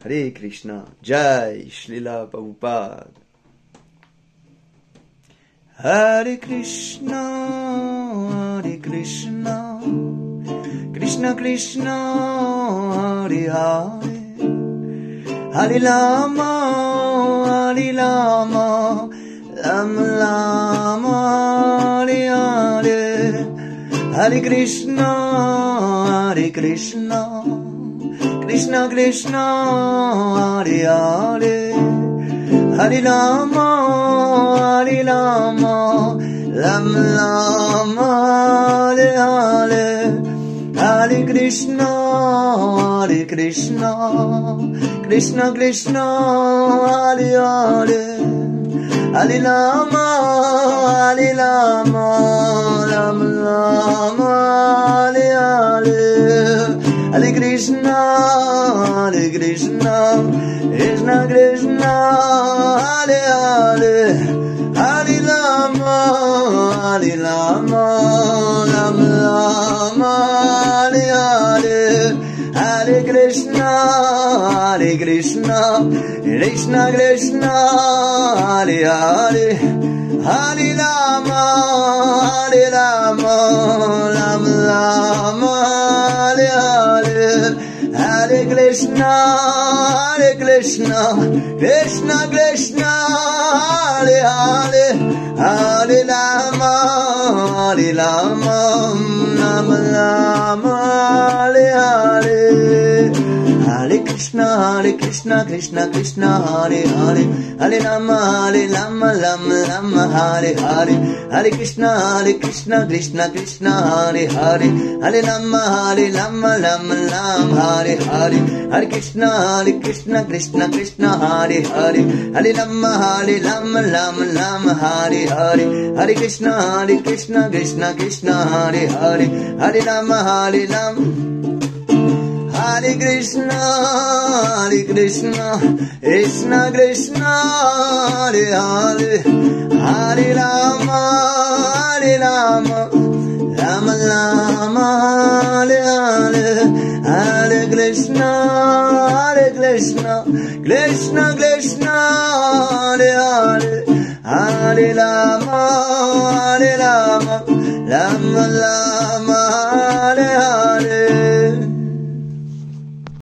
Hare Krishna, Jai Srila Prabhupada. Hare Krishna, Krishna Krishna, Hare Hare, Hare Rama, Rama Rama, Hare Hare, Hare Krishna, Krishna Krishna, Hare Hare, Hare Rama, Rama Rama, Hare Hare, Hare Krishna, Krishna Krishna, Hare Hare, Hare Rama, Rama Rama, Hare Hare, Hare Krishna, Krishna Krishna, Hare Hare, Hare Rama, Rama Rama, Hare Hare, Hare Krishna, Krishna Krishna, Hare Hare, Hare Rama, Rama Rama, Hare Hare, Hare Krishna, Krishna Krishna, Hare Hare, Hare Rama, Rama Rama, Hare Hare, Hare Krishna, Krishna Krishna, Hare Hare, Hare Rama, Rama Rama, Hare Hare, Hare Krishna, Krishna Krishna, Hare Hare, Hare Rama, Rama Rama, Hare Hare, Hare Krishna, Krishna Krishna, Hare Hare, Hare Rama, Rama Rama, Hare Hare, Hare Krishna, Krishna Krishna, Hare Hare, Hare Rama, Rama, Hare Krishna, Krishna Krishna, Hare Hare, Hare Rama, Rama Rama, Hare Hare, Hare Krishna, Krishna Krishna, Hare Hare, Hare Rama, Rama Rama,